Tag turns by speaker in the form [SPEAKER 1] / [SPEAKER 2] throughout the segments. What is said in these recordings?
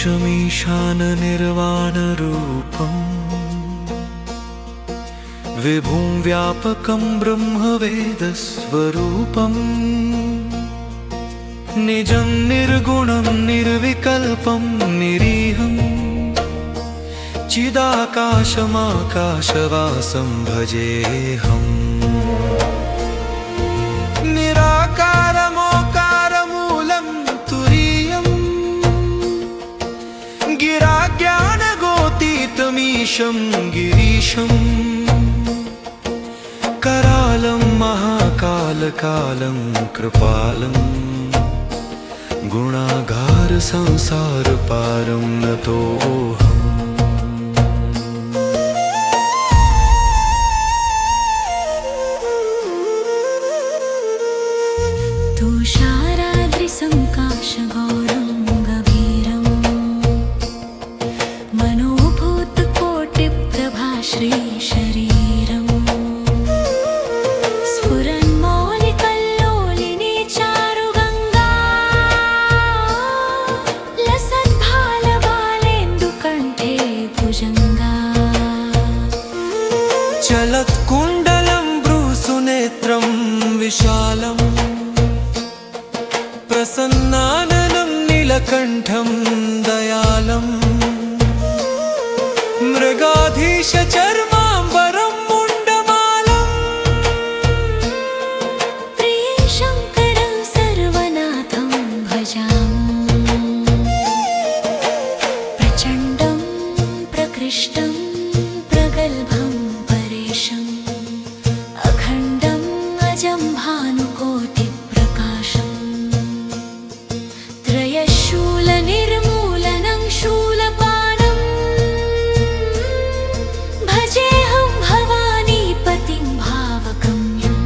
[SPEAKER 1] ईशमीशाननिर्वाणरूपम् विभुं व्यापकं ब्रह्मवेदस्वरूपम् निजं निर्गुणं निर्विकल्पं निरीहम् चिदाकाशमाकाशवासं भजेऽहम् निराकारमोकारमूलं तुरीयम् गिराज्ञानगोतीतमीशं गिरीशम् करालं महाकालकालं कृपालं गुणागार संसारपारं नतोऽहम्
[SPEAKER 2] तुषाराद्रिसङ्काशगौरं गभीरं मनोभूतकोटिप्रभाश्रीशरीरम् स्फुरन्मौलिकल्लोलिनी चारुगङ्गा लसद्भालबालेन्दुकण्ठे भुजङ्गा
[SPEAKER 1] चलत्कुण्डलं भ्रूसुनेत्रं विशालम् प्रसन्नाननं नीलकण्ठं दयालम् मृगाधीशचर्माम्बरं मुण्डमालम्
[SPEAKER 2] प्रियशङ्करं सर्वनाथं भजामि प्रचण्डं प्रकृष्टं प्रगल्भं परेशम् अखण्डम् अजं भानुकोटिप्रकाशम् त्रयशूलनिर्मूलनं शूलपाणम् भजेऽहं भवानीपतिं भावगम्यम्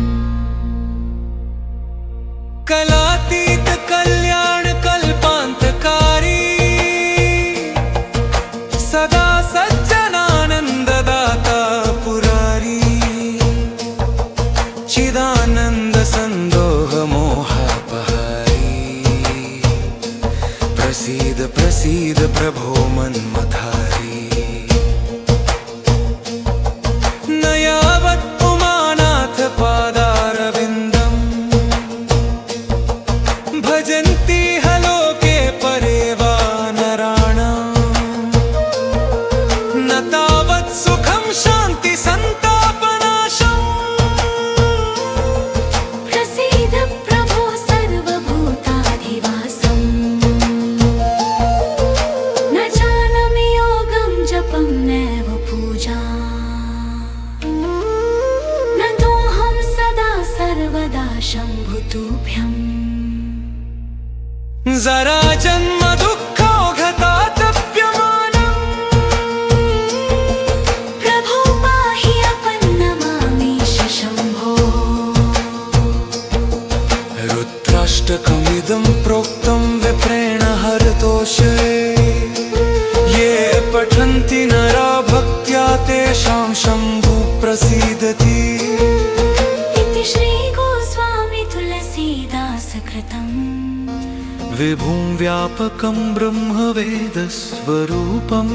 [SPEAKER 1] कलातीत कल्याण कल्पान्तकारी सदा सज्जनानन्ददाता पुरारी चिदानन्द सन्दोह मोहापहारी प्रसीद प्रसीद प्रभो मन्मथारी न यावत् उमानाथ पादारविन्दम् भजन्ति हलोके परे वा नराणाम् न तावत् सुखं शान्ति सन्तापनाशम्
[SPEAKER 2] प्रसीद प्रभो सर्वभूताधिवासम् न जानामि योगं जपं नैव पूजा न तोऽहं सदा सर्वदा शम्भुतुभ्यम्
[SPEAKER 1] जरा जन्म दुःखौघतातप्यमानम्
[SPEAKER 2] प्रभो पाहि अपन्नमामीश शम्भो
[SPEAKER 1] रुद्राष्टकमिदं प्रोक्तं विप्रेण हरतोषे ये पठन्ति नरा भक्त्या तेषां शम्भु प्रसीदति
[SPEAKER 2] इति श्रीगोस्वामी तुलसीदासकृतम्
[SPEAKER 1] विभुं व्यापकं ब्रह्मवेदस्वरूपम्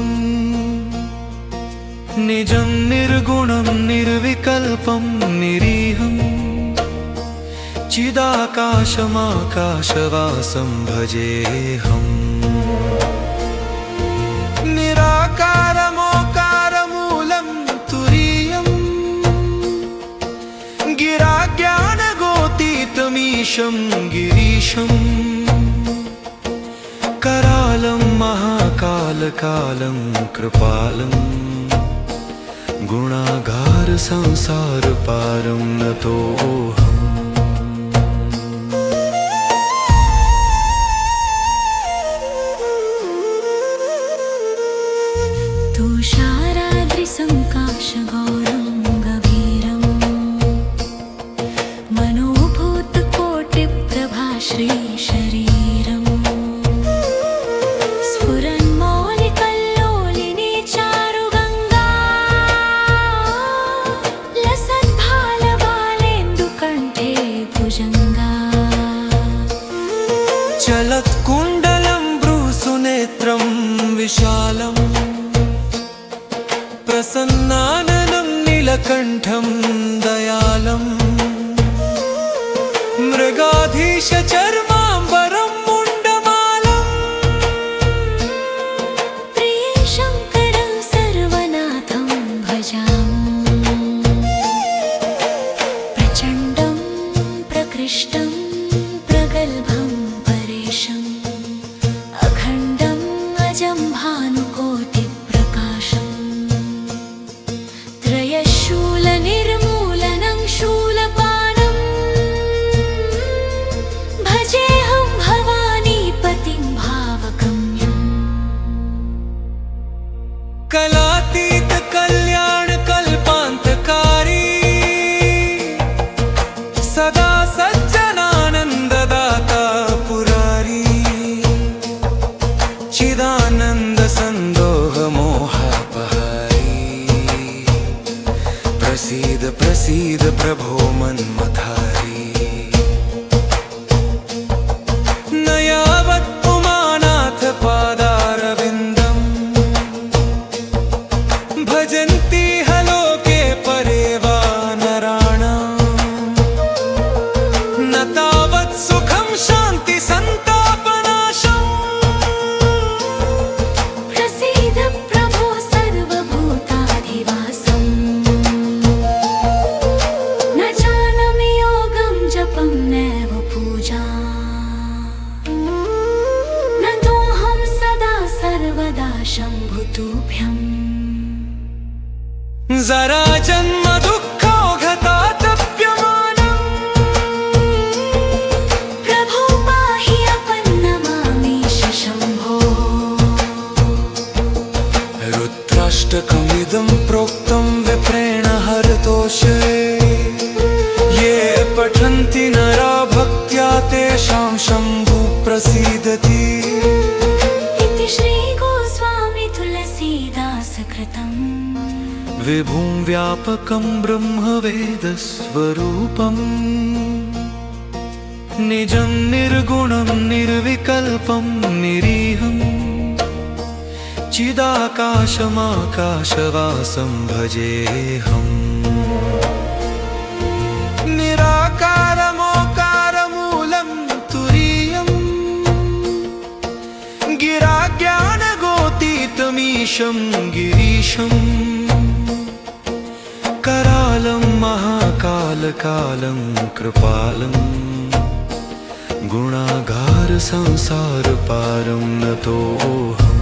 [SPEAKER 1] निजं निर्गुणं निर्विकल्पं निरीहम् चिदाकाशमाकाशवासं भजेऽहम् निराकारमोकारमूलं तुरीयम् गिराज्ञानगोतीतमीशं गिरीशम् करालं महाकालकालं कृपालं गुणागार संसारपारं नतोऽहम्
[SPEAKER 2] तुषाराद्रिसङ्काशगौरं गभीरं मनोभूतकोटिप्रभाश्रीशरीरम् स्फुरन्मौलिकल्लोलिनी चारुगङ्गा लसद्भालबालेन्दुकण्ठे भुजङ्गा
[SPEAKER 1] चलत्कुण्डलं भ्रूसुनेत्रं प्रसन्नाननं नीलकण्ठं दयालम् मृगाधीशचर्माम्बरं मुण्डमालम्
[SPEAKER 2] प्रियशङ्करं सर्वनाथं भजामि प्रचण्डं प्रकृष्टं प्रगल्भं परेशम् अखण्डम् अजं भानुकोटिप्रकाशम् त्रयशूलनिर्मूलनं शूलपाणम् भजेऽहं भवानीपतिं भावगम्यम्
[SPEAKER 1] कलातीत कल्याण कल्पान्तकारी सदा सज्जनानन्ददाता पुरारी चिदानन्द सन्दोह मोहापहारी प्रसीद प्रसीद प्रभो मन्मथारी न यावत् उमानाथ पादारविन्दम् भजन्ति लोके परे वा नराणाम् न तावत् सुखं शान्ति सन्तापनाशम्
[SPEAKER 2] प्रसीद प्रभो सर्वभूताधिवासम् न जानामि योगं जपं नैव पूजा न तोऽहं सदा सर्वदा शम्भुतुभ्यम्
[SPEAKER 1] जरा जन्म दुःखौघतातप्यमानम्
[SPEAKER 2] प्रभो पाहि अपन्नमामीश शम्भो
[SPEAKER 1] रुद्राष्टकमिदं प्रोक्तं विप्रेण हरतोषे ये पठन्ति नरा भक्त्या तेषां शम्भु प्रसीदति
[SPEAKER 2] इति श्रीगोस्वामी तुलसीदासकृतम्
[SPEAKER 1] विभुं व्यापकं ब्रह्मवेदस्वरूपम् निजं निर्गुणं निर्विकल्पं निरीहम् चिदाकाशमाकाशवासं भजेऽहम् निराकारमोकारमूलं तुरीयम् गिराज्ञानगोतीतमीशं गिरीशम् करालं महाकालकालं कृपालं गुणागार संसारपारं नतोऽहम्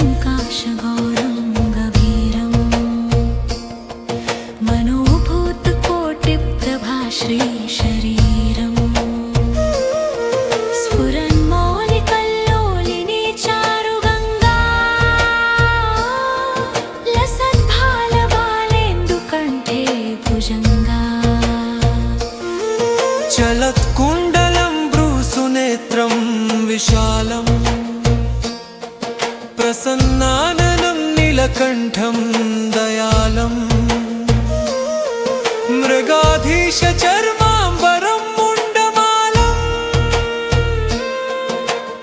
[SPEAKER 2] तुषाराद्रिसङ्काशगौरं गभीरम् मनोभूतकोटिप्रभा श्रीशरीरम् स्फुरन्मौलिकल्लोलिनी चारुगङ्गा लसद्भालबालेन्दुकण्ठे भुजङ्गा
[SPEAKER 1] चलत्कुण्डलं भ्रूसुनेत्रं विशालम् प्रसन्नाननं नीलकण्ठं दयालम् मृगाधीशचर्माम्बरं मुण्डमालम्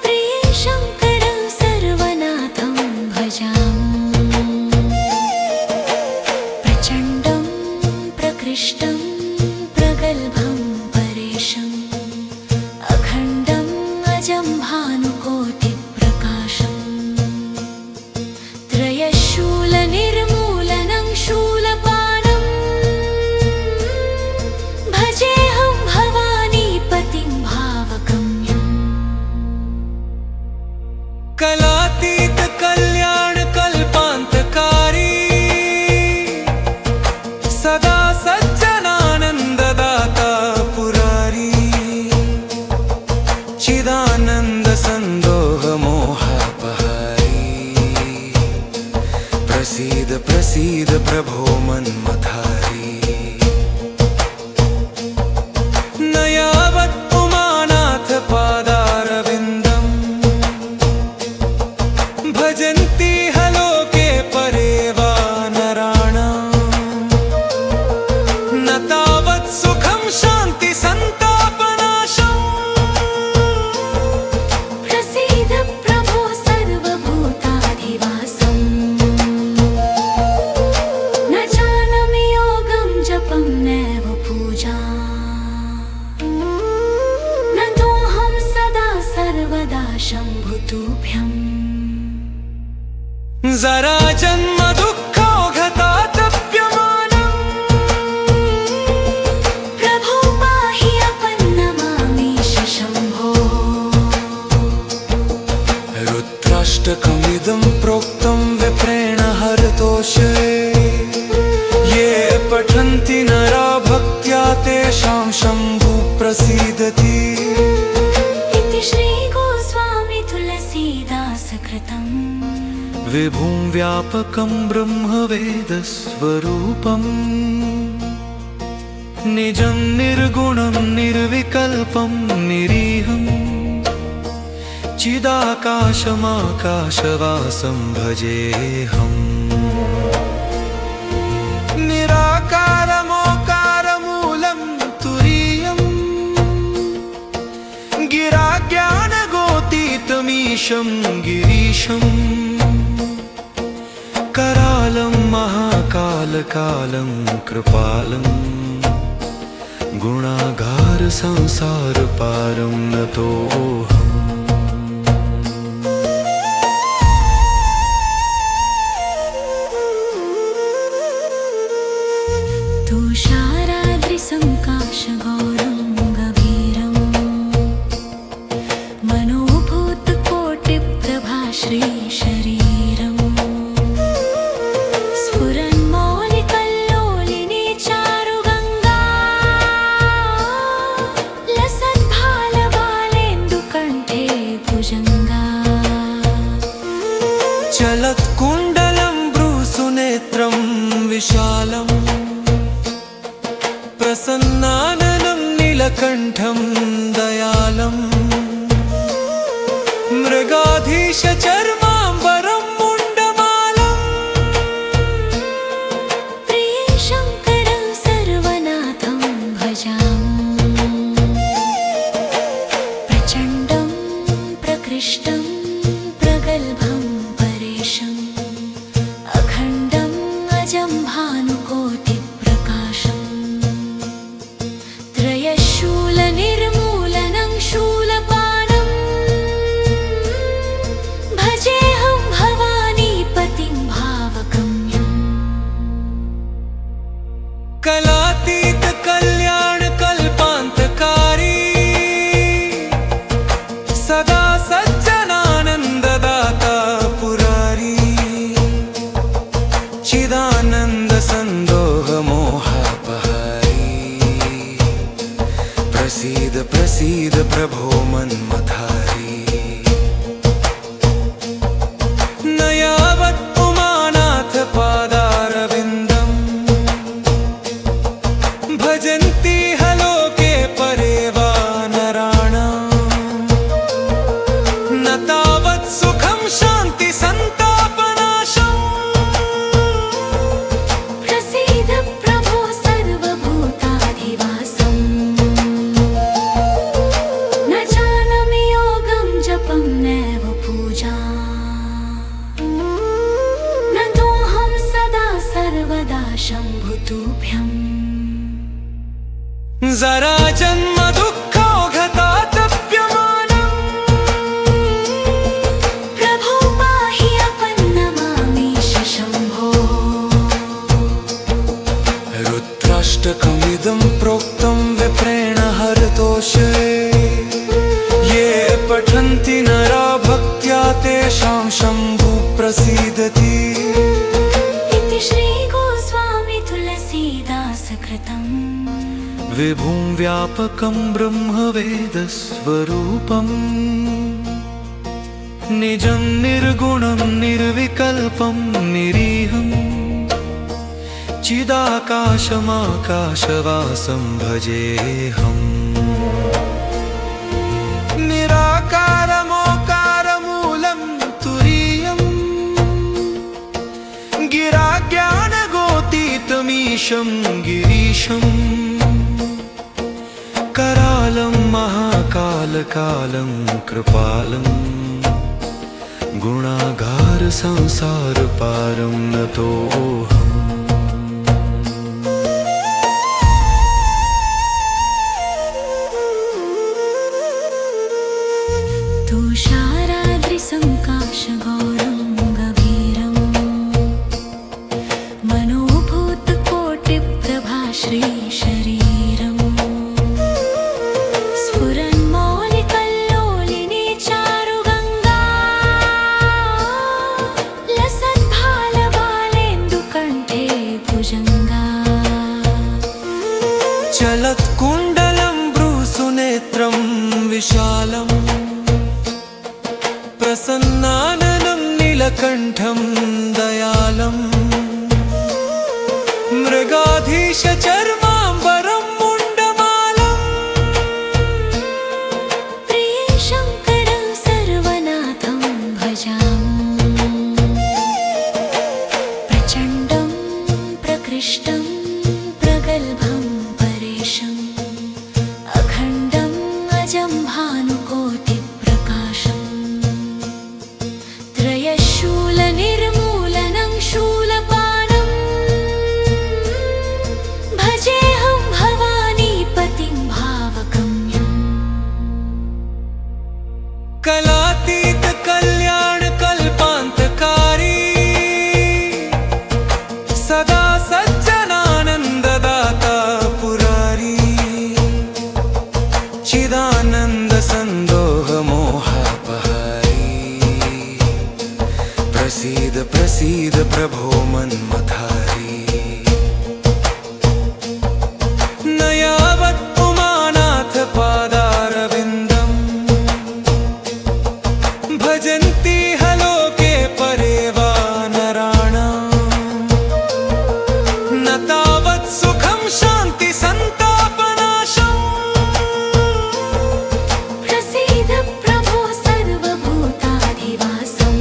[SPEAKER 2] प्रियशङ्करं सर्वनाथं भजामि प्रचण्डं प्रकृष्टं प्रगल्भं परेशम् अखण्डम् अजं भानुकोटिप्रकाशम् त्रयशूलनिर्मूलनं
[SPEAKER 1] तेषां शम्भु प्रसीदति।
[SPEAKER 2] इति श्रीगोस्वामी तुलसीदासकृतम्।
[SPEAKER 1] विभुं व्यापकं ब्रह्मवेदस्वरूपम् निजं निर्गुणं निर्विकल्पं निरीहम् चिदाकाशमाकाशवासं भजेऽहम्। निराकारमोकारमूलं तुरीयम् गिराज्ञानगोतीतमीशं गिरीशम् करालं महाकालकालं कृपालं गुणागार संसार पारं नतोऽहम्।
[SPEAKER 2] तुषाराद्रिसङ्काशगौरं गभीरं मनोभूतकोटिप्रभा श्रीशरीरम् स्फुरन्मौलिकल्लोलिनी चारुगङ्गा लसद्भालबालेन्दुकण्ठे भुजङ्गा।
[SPEAKER 1] चलत्कुण्डलं भ्रूसुनेत्रं विशालम् प्रसन्नाननं नीलकण्ठं दयालम् मृगाधीशचर्माम्बरं मुण्डमालम्
[SPEAKER 2] प्रियशङ्करं सर्वनाथं भजामि। प्रचण्डं प्रकृष्टं प्रगल्भं परेशम् अखण्डम् अजं भानुकोटिप्रकाशम् त्रयशूलनिर्मूलनं शूलपाणम् भजेऽहं भवानीपतिं भावगम्यम्।
[SPEAKER 1] कलातीत कल्याण कल्पान्तकारी सदा सज्जनानन्ददाता पुरारी चिदानन्द सन्दोह मोहापहारी प्रसीद प्रसीद प्रभो मन्मथारी। न यावत् उमानाथ पादारविन्दम् भजन्ति हलोके परे वा नराणाम् न तावत् सुखं शान्ति सन्तापनाशम्।
[SPEAKER 2] प्रसीद प्रभो सर्वभूताधिवासम् न जानामि योगं जपं नैव पूजा न तोऽहं सदा सर्वदा शम्भुतुभ्यम्।
[SPEAKER 1] जरा जन्म दुःखौघतातप्यमानम्
[SPEAKER 2] प्रभो पाहि अपन्नमामीश शम्भो।
[SPEAKER 1] रुद्राष्टकमिदं प्रोक्तं विप्रेण हरतोषे ये पठन्ति नरा भक्त्या तेषां शम्भु प्रसीदति।
[SPEAKER 2] इति श्रीगोस्वामी तुलसीदासकृतम्।
[SPEAKER 1] विभुं व्यापकं ब्रह्मवेदस्वरूपम् निजं निर्गुणं निर्विकल्पं निरीहम् चिदाकाशमाकाशवासं भजेऽहम्। निराकारमोकारमूलं तुरीयम् गिराज्ञानगोतीतमीशं गिरीशम् करालं महाकालकालं कृपालं गुणागार संसार पारं नतोऽहम्।
[SPEAKER 2] तुषाराद्रिसङ्काशगौरं गभीरं मनोभूतकोटिप्रभा श्रीशरीरम् स्फुरन्मौलिकल्लोलिनी चारुगङ्गा लसद्भालबालेन्दुकण्ठे
[SPEAKER 1] चलत्कुण्डलं भ्रूसुनेत्रं विशालं प्रसन्नाननं नीलकण्ठं दयालं मृगाधीशचर्माम्बरं मुण्डमालं
[SPEAKER 2] प्रियशङ्करं सर्वनाथं भजामि प्रचण्डं प्रकृष्टं प्रगल्भं परेशम् अखण्डम् अजं भानुकोटिप्रकाशम् त्रयशूलनिर्मूलनं शूलपाणम् भजेऽहं भवानीपतिं भावगम्यम्
[SPEAKER 1] कलातीत कल्याण कल्पान्तकारी सदा सज्जनानन्ददाता पुरारी चिदानन्द सन्दोह मोहापहारी प्रसीद प्रसीद प्रभो मन्मथारी न यावत् उमानाथ पादारविन्दम् भजन्ति हलोके परे वा नराणाम् न तावत् सुखं शान्ति सन्तापनाशम्
[SPEAKER 2] प्रसीद प्रभो सर्वभूताधिवासम्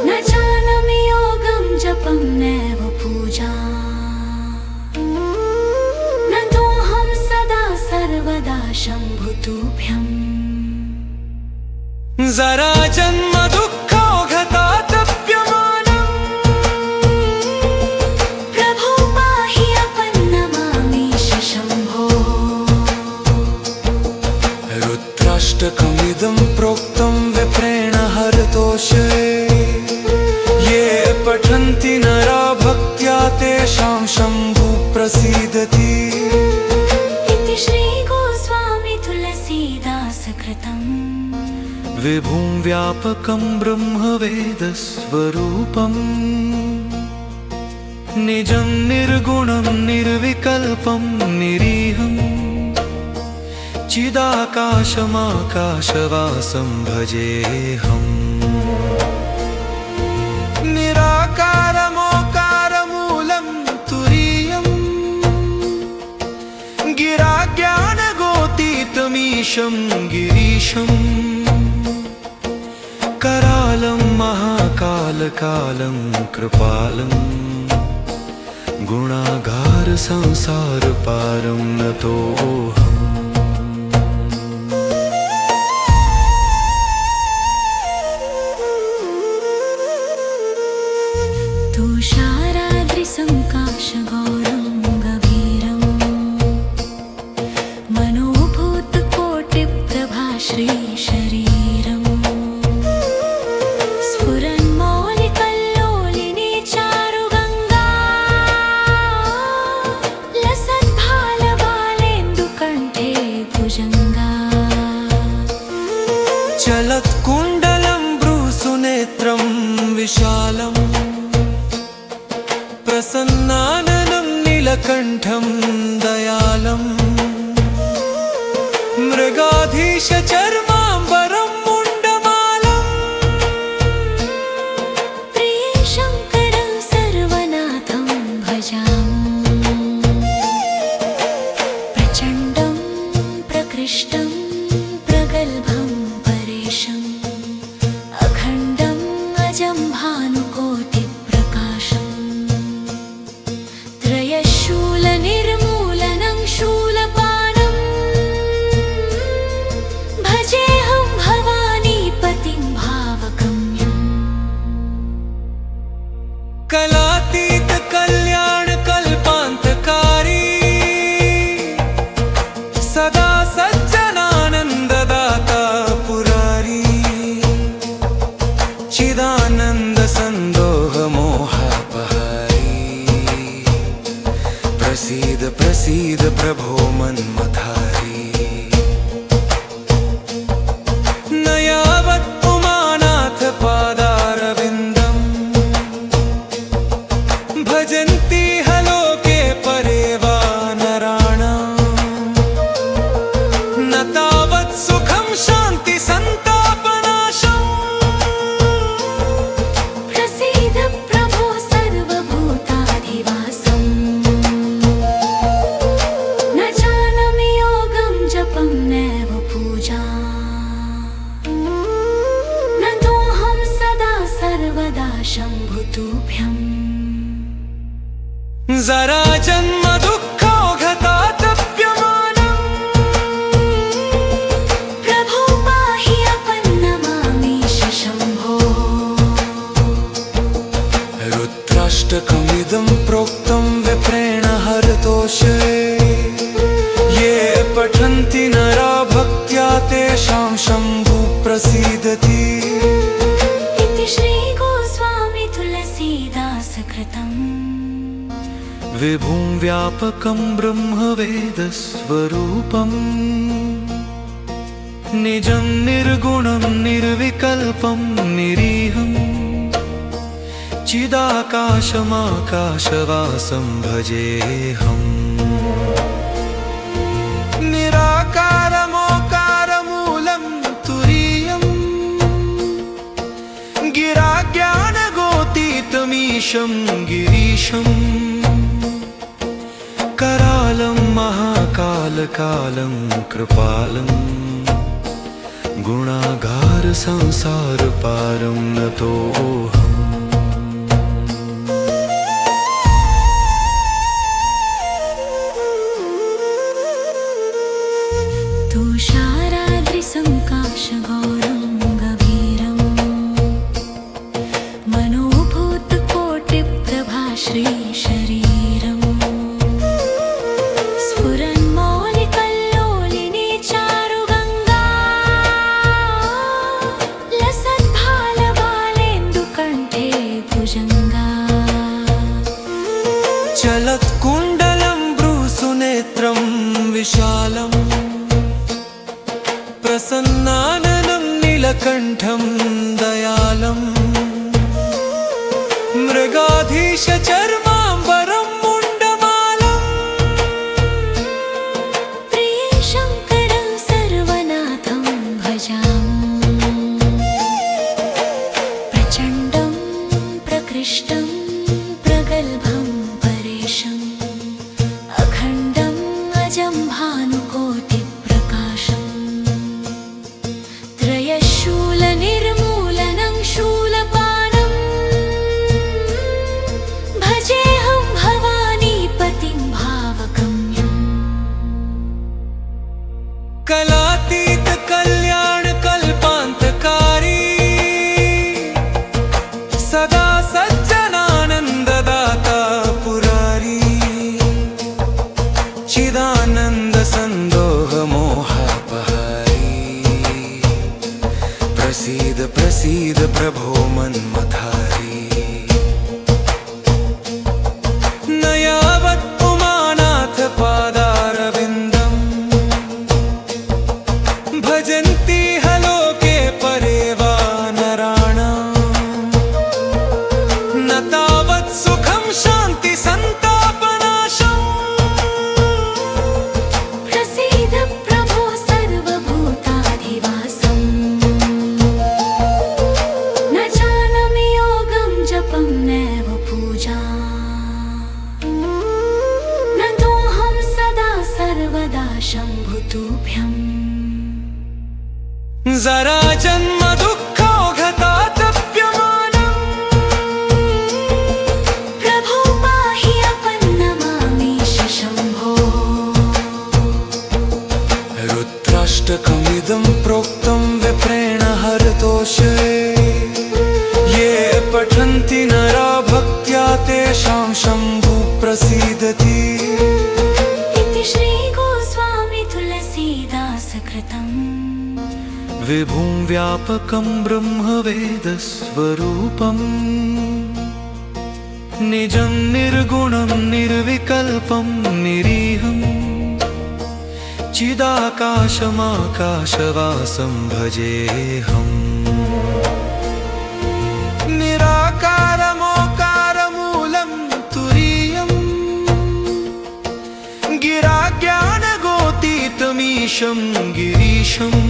[SPEAKER 2] न जानामि योगं जपं नैव पूजा न तोऽहं सदा सर्वदा शम्भुतुभ्यम्
[SPEAKER 1] जरा जन्म दुःखौघतातप्यमानम्
[SPEAKER 2] प्रभो पाहि अपन्नमामीश शम्भो
[SPEAKER 1] रुद्राष्टकमिदं प्रोक्तं विप्रेण हरतोषे ये पठन्ति नरा भक्त्या तेषां शम्भुः प्रसीदति
[SPEAKER 2] इति श्रीगोस्वामी तुलसीदासकृतम्
[SPEAKER 1] विभुं व्यापकं ब्रह्मवेदस्वरूपम् निजं निर्गुणं निर्विकल्पं निरीहम् चिदाकाशमाकाशवासं भजेऽहम् निराकारमोकारमूलं तुरीयम् गिराज्ञानगोतीतमीशं गिरीशम् करालं महाकालकालं कृपालं गुणागार संसारपारं नतोऽहम्
[SPEAKER 2] तुषाराद्रिसङ्काशगौरं गभीरम् मनोभूतकोटिप्रभा श्रीशरीरम् स्फुरन्मौलिकल्लोलिनी चारुगङ्गा लसद्भालबालेन्दुकण्ठे भुजङ्गा
[SPEAKER 1] चलत्कुण्डलं भ्रूसुनेत्रं विशालम् प्रसन्नाननं नीलकण्ठं दयालं मृगाधीशचर्माम्बरं मुण्डमालं
[SPEAKER 2] प्रियशङ्करं सर्वनाथं भजामि प्रचण्डं प्रकृष्टं प्रगल्भं परेशम् अखण्डम् अजं भानुकोटिप्रकाशम् त्रयशूलनिर्मूलनं शूलपाणम् भजेऽहं भवानीपतिं भावगम्यम्
[SPEAKER 1] कलातीत कल्याण कल्पान्तकारी सदा सज्जनानन्ददाता पुरारी चिदानन्द सन्दोह मोहापहारी प्रसीद प्रसीद प्रभो मन्मथारी न यावत् उमानाथ पादारविन्दम् भजन्ति हलोके परे वा न ये पठन्ति नरा भक्त्या तेषां शम्भुः प्रसीदति।
[SPEAKER 2] इति श्री गोस्वामी तुलसीदास कृतम्।
[SPEAKER 1] विभुं व्यापकं ब्रह्मवेदस्वरूपम् निजं निर्गुणं निर्विकल्पं निरीहम् चिदाकाशमाकाशवासं भजेऽहम्। निराकारमोकारमूलं तुरीयम् गिराज्ञानगोतीतमीशं गिरीशम् करालं महाकालकालं कृपालं गुणागार संसार पारं नतोऽहम्।
[SPEAKER 2] तुषाराद्रिसङ्काशगौरं गभीरं मनोभूतकोटिप्रभाश्रीशरीरम् स्फुरन्मौलिकल्लोलिनी चारुगङ्गा लसद्भालबालेन्दुकण्ठे भुजङ्गा।
[SPEAKER 1] चलत्कुण्डलं भ्रूसुनेत्रं विशालम् प्रसन्नाननं नीलकण्ठं दयालम् मृगाधीशचर्माम्बरं मुण्डमालम्
[SPEAKER 2] प्रियशङ्करं सर्वनाथं भजामि। प्रचण्डं प्रकृष्टं प्रगल्भं परेशम् अखण्डम् अजं भानुकोटिप्रकाशम् त्रयशूलनिर्मूलनं शूलपाणम् भजेऽहं भवानीपतिं भावगम्यम्।
[SPEAKER 1] कलातीत कल्याण कल्पान्तकारी सदा सज्जनानन्ददाता पुरारी चिदानन्द सन्दोह मोहापहारी प्रसीद प्रसीद प्रभो मन्मथारी। न यावत् उमानाथ पादारविन्दम् भजन्ति लोके परे वा नराणाम् न तावत् सुखं शान्ति सन्तापनाशम्।
[SPEAKER 2] प्रसीद प्रभो सर्वभूताधिवासम् न जानामि योगं जपं नैव पूजा न तोऽहं सदा सर्वदा शम्भुतुभ्यम्।
[SPEAKER 1] जरा जन्म दुःखौघतातप्यमानम्
[SPEAKER 2] प्रभो पाहि अपन्नमामीश शम्भो।
[SPEAKER 1] रुद्राष्टकमिदं प्रोक्तं विप्रेण हरतोषे ये पठन्ति नरा भक्त्या तेषां शम्भुः प्रसीदति।
[SPEAKER 2] इति श्री गोस्वामी तुलसीदास कृतम्।
[SPEAKER 1] विभुं व्यापकं ब्रह्मवेदस्वरूपम् निजं निर्गुणं निर्विकल्पं निरीहम् चिदाकाशमाकाशवासं भजेऽहम्। निराकारमोकारमूलं तुरीयम् गिराज्ञानगोतीतमीशं गिरीशम्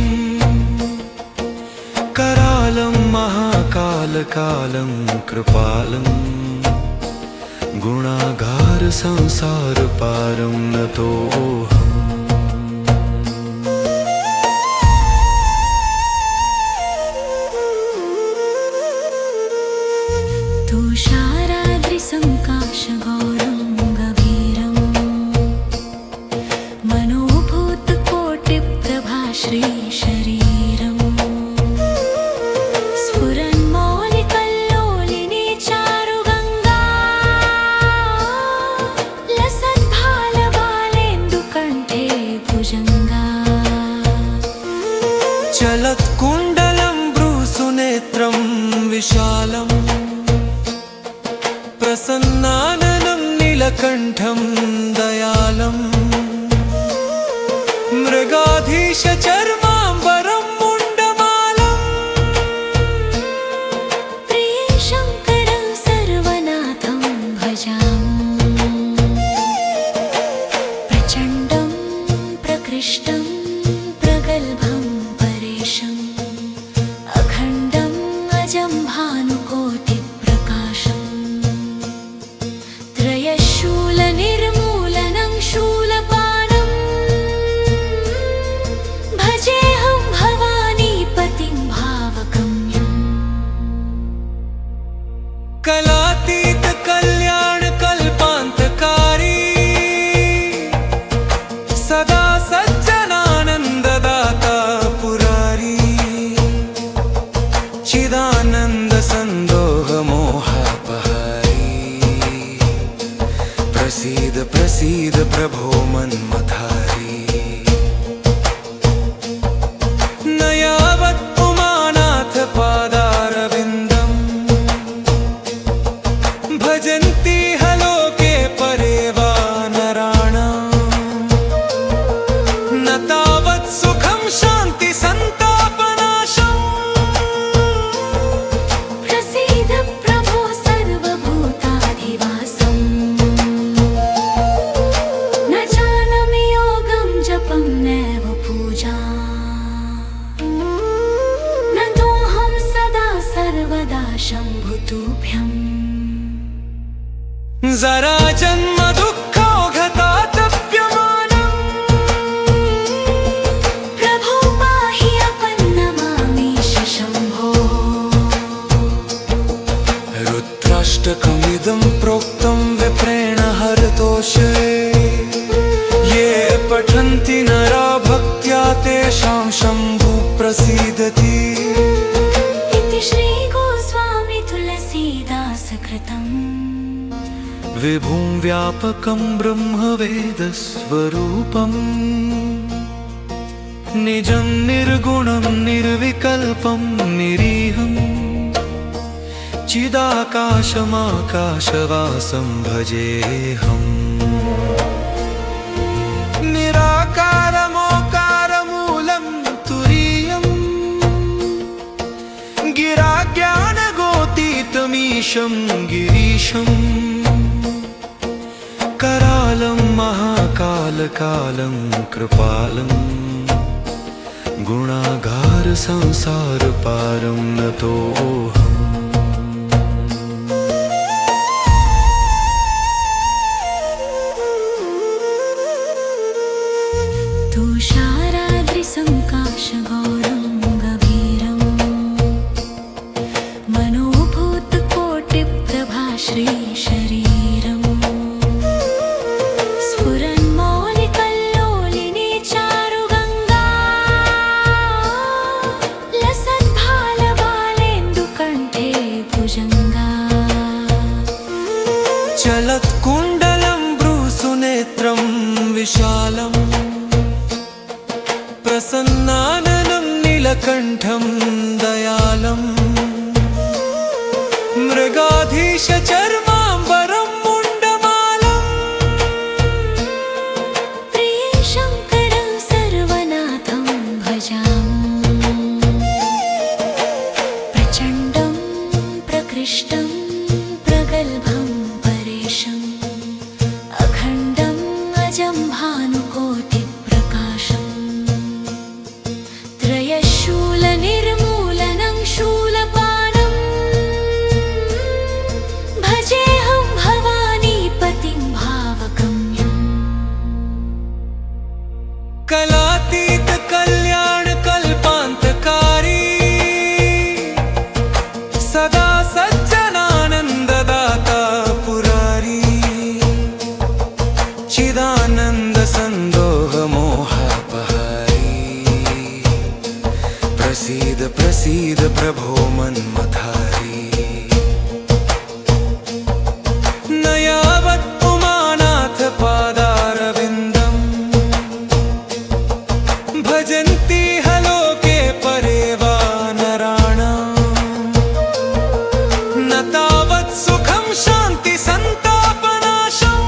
[SPEAKER 1] करालं महाकालकालं कृपालं गुणागार संसार पारं नतोऽहम्।
[SPEAKER 2] तुषाराद्रिसङ्काशगौरं गभीरं मनोभूतकोटिप्रभाश्रीशरीरम् स्फुरन्मौलिकल्लोलिनी चारुगङ्गा लसद्भालबालेन्दुकण्ठे
[SPEAKER 1] रगाधीश चर्माम्बरं मुण्डमालम्
[SPEAKER 2] प्रियशङ्करं सर्वनाथं भजामि प्रचण्डं प्रकृष्टं प्रगल्भं परेशम् अखण्डम् अजं भानुकोटिप्रकाशम् त्रयशूलनिर्मूलनं शूलपाणम् भजेऽहं भवानीपतिं भावगम्यम्
[SPEAKER 1] कलातीत कल्याण कल्पान्तकारी सदा सज्जनानन्ददाता पुरारी चिदानन्द सन्दोह मोहापहारी प्रसीद प्रसीद प्रभो मन्मथारी न यावत् उमानाथ पादारविन्दम् भजन्ति ह लोके परे वा नराणाम् न तावत् सुखं शान्ति सन्तापनाशम्
[SPEAKER 2] प्रसीद प्रभो सर्वभूताधिवासम् न जानामि योगं जपं नैव पूजा न तोऽहं सदा सर्वदा शम्भुतुभ्यम्
[SPEAKER 1] जरा जन्म दुःखौघतातप्यमानम्
[SPEAKER 2] प्रभो पाहि अपन्नमामीश शम्भो
[SPEAKER 1] रुद्राष्टकमिदं प्रोक्तं विप्रेण हरतोषे ये पठन्ति नरा भक्त्या तेषां शम्भु प्रसीदति
[SPEAKER 2] इति श्रीगोस्वामी तुलसीदासकृतम्
[SPEAKER 1] विभुं व्यापकं ब्रह्मवेदस्वरूपम् निजं निर्गुणं निर्विकल्पं निरीहम् चिदाकाशमाकाशवासं भजेऽहम् निराकारमोकारमूलं तुरीयम् गिराज्ञानगोतीतमीशं गिरीशम् करालं महाकालकालं कृपालं गुणागार संसारपारं नतोऽहम्
[SPEAKER 2] तुषाराद्रिसङ्काशगौरं गभीरम् मनोभूतकोटिप्रभाश्रीशरीरम् स्फुरन्मौलिकल्लोलिनी चारुगङ्गा लसद्भालबालेन्दुकण्ठे भुजङ्गा
[SPEAKER 1] चलत्कुण्डलं भ्रूसुनेत्रं विशालम् प्रसन्नाननं नीलकण्ठं दयालम् मृगाधीश चर्माम्बरं मुण्डमालम्
[SPEAKER 2] प्रियशङ्करं सर्वनाथं भजामि प्रचण्डं प्रकृष्टं प्रगल्भं परेशम् अखण्डम् अजं भानुकोटिप्रकाशम् त्रयशूलनिर्मूलनं शूलपाणम् भजेऽहं भवानीपतिं भावगम्यम्
[SPEAKER 1] कलातीत कल्याण कल्पान्तकारी सदा सज्जनानन्ददाता पुरारी चिदानन्द सन्दोह मोहापहारी प्रसीद प्रसीद प्रभो मन्मथारी न यावत् उमानाथ पादारविन्दम् भजन्ति ह लोके परे वा नराणाम् न तावत् सुखं शान्ति सन्तापनाशम्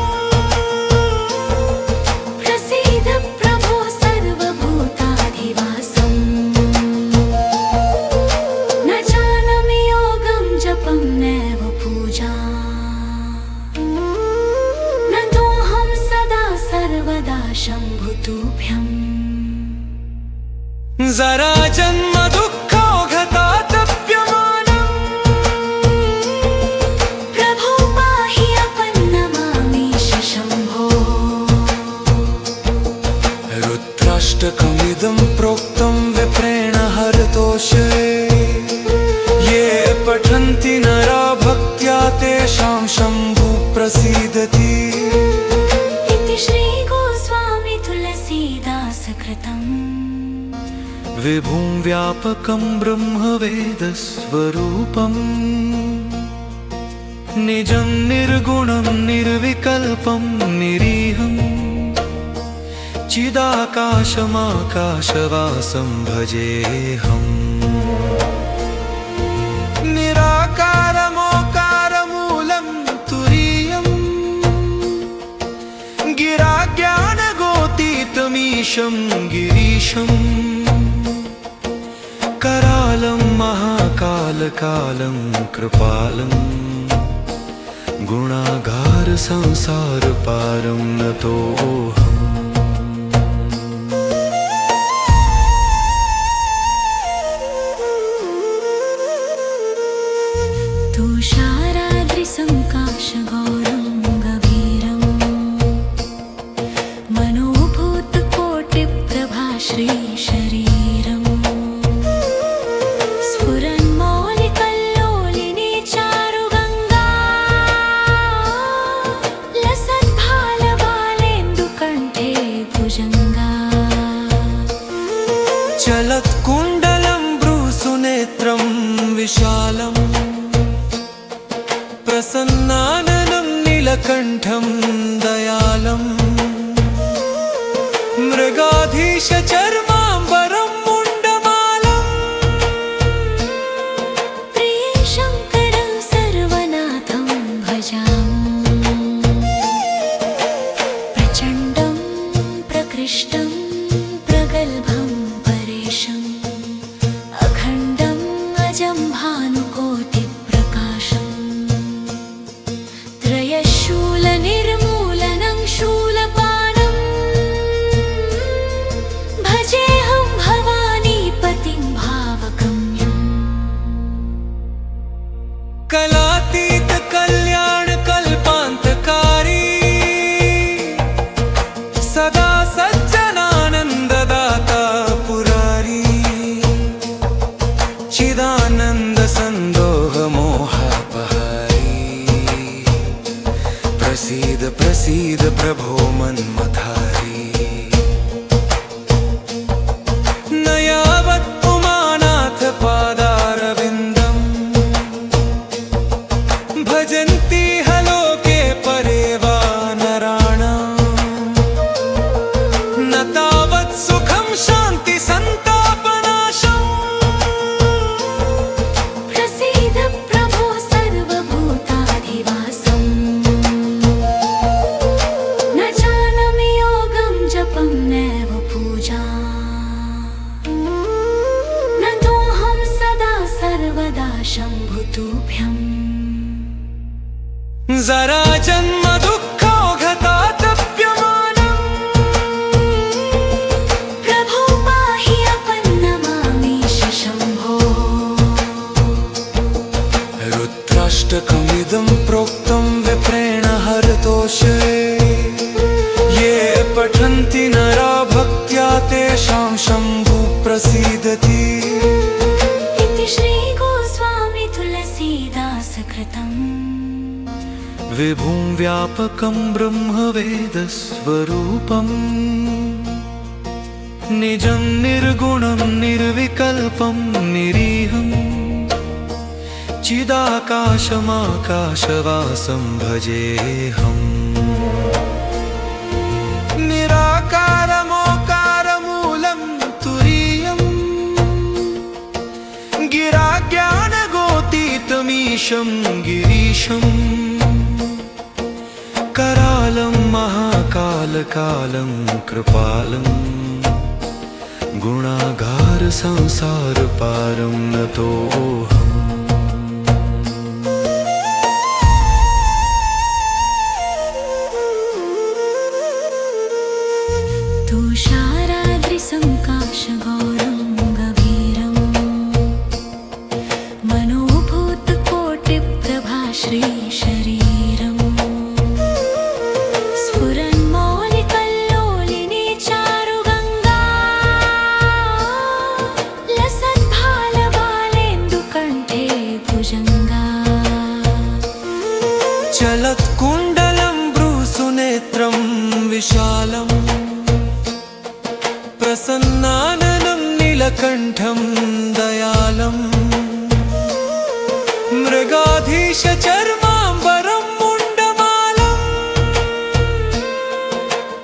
[SPEAKER 2] प्रसीद प्रभो सर्वभूताधिवासम्
[SPEAKER 1] जरा जन्म दुःखौघतातप्यमानम्
[SPEAKER 2] प्रभो पाहि अपन्नमामीश शम्भो
[SPEAKER 1] रुद्राष्टकमिदं प्रोक्तं विप्रेण हरतोषे ये पठन्ति नरा भक्त्या तेषां शम्भुः प्रसीदति
[SPEAKER 2] इति श्रीगोस्वामी तुलसीदास कृतम्
[SPEAKER 1] विभुं व्यापकं ब्रह्मवेदस्वरूपम् निजं निर्गुणं निर्विकल्पं निरीहम् चिदाकाशमाकाशवासं भजेऽहम् निराकारमोकारमूलं तुरीयम् गिराज्ञानगोतीतमीशं गिरीशम् करालं महाकालकालं कृपालं गुणागार संसारपारं नतोऽहम्
[SPEAKER 2] तुषाराद्रिसङ्काशगौरं गभीरम् मनोभूतकोटिप्रभाश्रीशरीरम् स्फुरन्मौलिकल्लोलिनी चारुगङ्गा लसद्भालबालेन्दुकण्ठे भुजङ्गा
[SPEAKER 1] चलत्कुण्डलं भ्रूसुनेत्रं विशालम् प्रसन्नाननं नीलकण्ठं दयालम् मृगाधीशचर्माम्बरं मुण्डमालम्
[SPEAKER 2] प्रियशङ्करं सर्वनाथं भजामि प्रचण्डं प्रकृष्टं प्रगल्भं परेशम् अखण्डम् अजं भानुकोटिप्रकाशम् त्रयशूलनिर्मूलनं शूलपाणम् भजेऽहं भवानीपतिं भावगम्यम्
[SPEAKER 1] कलातीत कल्याण कल्पान्तकारी सदा सज्जनानन्ददाता पुरारी चिदानन्द सन्दोह मोहापहारी प्रसीद प्रसीद प्रभो मन्मथारी न यावत् उमानाथ पादारविन्दम् भजन्ति लोके परे वा नराणाम् न तावत् सुखं शान्ति सन्तापनाशम्
[SPEAKER 2] प्रसीद प्रभो सर्वभूताधिवासम् न जानामि योगं जपं नैव पूजा न तोऽहं सदा सर्वदा शम्भुतुभ्यम्
[SPEAKER 1] जरा जन्म दुःखौघतातप्यमानम्
[SPEAKER 2] प्रभो पाहि अपन्नमामीश शम्भो
[SPEAKER 1] रुद्राष्टकमिदं प्रोक्तं विप्रेण हरतोषे ये पठन्ति नरा भक्त्या तेषां शम्भुः प्रसीदति
[SPEAKER 2] इति श्रीगोस्वामी तुलसीदास कृतम्
[SPEAKER 1] विभुं व्यापकं ब्रह्मवेदस्वरूपम् निजं निर्गुणं निर्विकल्पं निरीहम् चिदाकाशमाकाशवासं भजेऽहम् निराकारमोकारमूलं तुरीयम् गिराज्ञानगोतीतमीशं गिरीशम् करालं महाकालकालं कृपालं गुणागार संसारपारं नतोऽहम्
[SPEAKER 2] तुषाराद्रिसङ्काशगौरं
[SPEAKER 1] नीलकण्ठं दयालम् मृगाधीश चर्माम्बरं मुण्डमालम्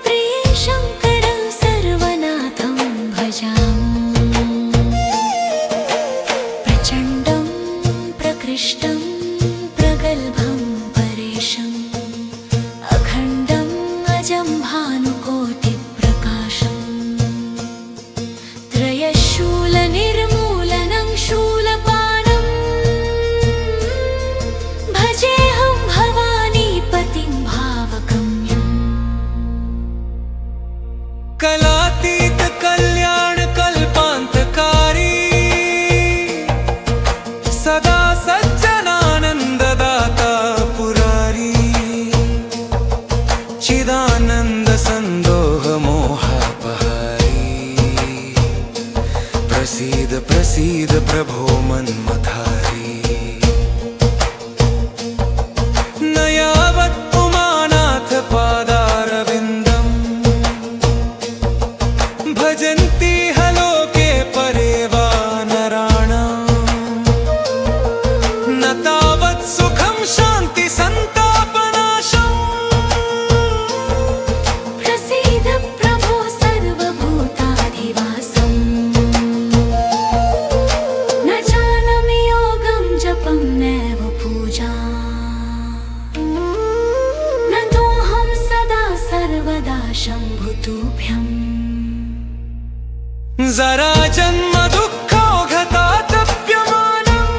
[SPEAKER 2] प्रियशङ्करं सर्वनाथं भजामि प्रचण्डं प्रकृष्टं प्रगल्भं परेशम् अखण्डम् अजं भानुकोटिप्रकाशम् त्रयशूलनिर्मूलनं शूलपाणम् भजेऽहं भवानीपतिं भावगम्यम्
[SPEAKER 1] कलातीत कल्याण कल्पान्तकारी सदा सज्जनानन्ददाता पुरारी चिदानन्द सन्दोह मोहापहारी प्रसीद प्रसीद प्रभो मन्मथारी न यावत् उमानाथ पादारविन्दम् भजन्ति लोके परे वा नराणाम् न तावत् सुखं शान्ति सन्तापनाशम्
[SPEAKER 2] प्रसीद प्रभो सर्वभूताधिवासम् न जानामि योगं जपं नैव पूजा न तोऽहं सदा सर्वदा शम्भुतुभ्यम्
[SPEAKER 1] जरा जन्म दुःखौघतातप्यमानम्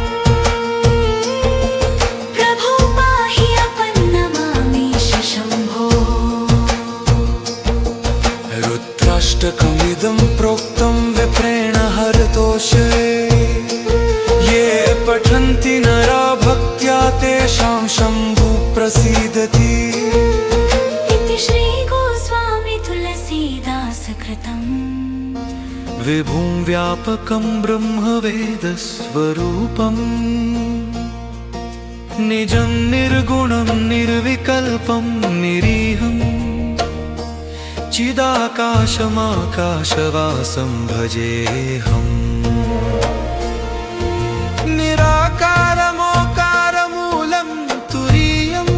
[SPEAKER 2] प्रभो पाहि अपन्नमामीश शम्भो
[SPEAKER 1] रुद्राष्टकमिदं प्रोक्तं विप्रेण हरतोषे ये पठन्ति नरा भक्त्या तेषां शम्भु प्रसीदति
[SPEAKER 2] इति श्रीगोस्वामी तुलसीदासकृतम्
[SPEAKER 1] विभुं व्यापकं ब्रह्मवेदस्वरूपम् निजं निर्गुणं निर्विकल्पं निरीहम् चिदाकाशमाकाशवासं भजेऽहम् निराकारमोकारमूलं तुरीयम्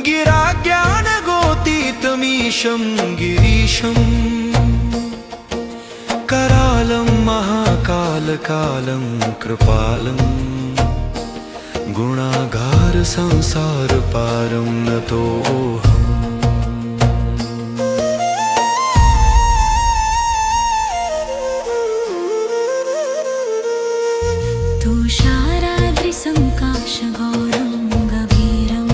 [SPEAKER 1] गिराज्ञानगोतीतमीशं गिरीशम् करालं महाकालकालं कृपालं गुणागार संसारपारं नतोऽहम्
[SPEAKER 2] तुषाराद्रिसङ्काशगौरं गभीरम्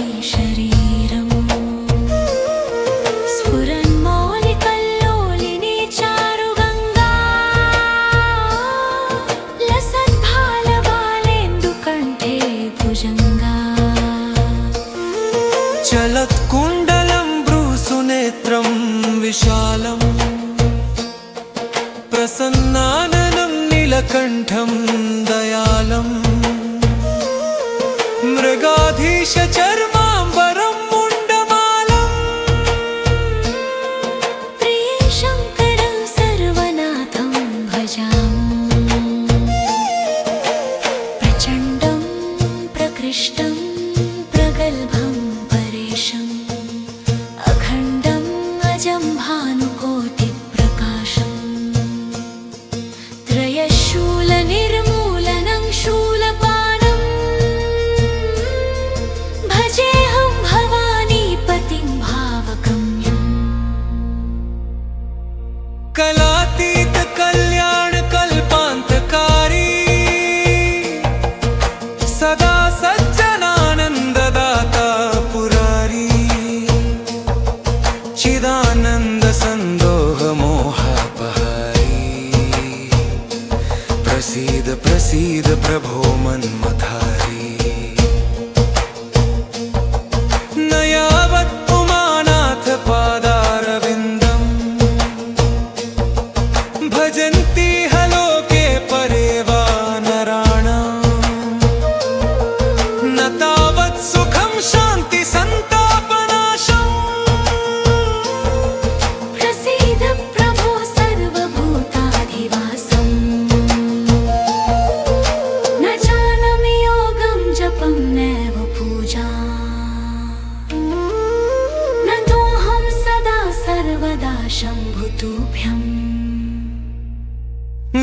[SPEAKER 2] मनोभूतकोटिप्रभाश्रीशरीरम् स्फुरन्मौलिकल्लोलिनी चारुगङ्गा लसद्भालबालेन्दुकण्ठे भुजङ्गा
[SPEAKER 1] चलत्कुण्डलं भ्रूसुनेत्रं विशालम् प्रसन्नाननं नीलकण्ठं दयालम् मृगाधीश चर्माम्बरं मुण्डमालम्
[SPEAKER 2] प्रियशङ्करं सर्वनाथं भजामि प्रचण्डं प्रकृष्टं प्रगल्भं परेशम् अखण्डम् अजं भानुकोटिप्रकाशम् त्रयशूलनिर्मूलनं शूलपाणम् भजेऽहं भवानीपतिं भावगम्यम्
[SPEAKER 1] कलातीत कल्याण कल्पान्तकारी सदा सज्जनानन्ददाता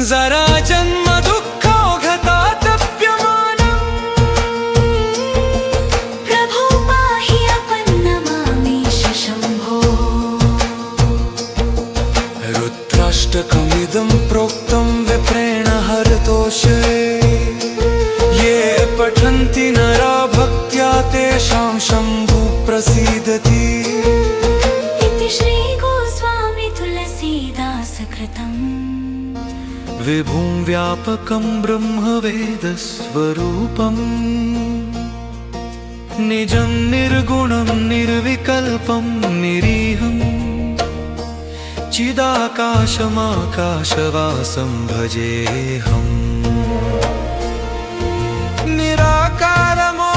[SPEAKER 1] जरा जन्म दुःखोघतातप्यमानम्
[SPEAKER 2] प्रभो पाहि अपन्नमामीश शम्भो
[SPEAKER 1] रुद्राष्टकमिदं प्रोक्तं विप्रेण हरतोषे ये पठन्ति नरा भक्त्या तेषां शम्भु प्रसीदति
[SPEAKER 2] इति श्रीगोस्वामी तुलसीदासकृतम्
[SPEAKER 1] विभुं व्यापकं ब्रह्मवेदस्वरूपम् निजं निर्गुणं निर्विकल्पं निरीहम् चिदाकाशमाकाशवासं भजेऽहम्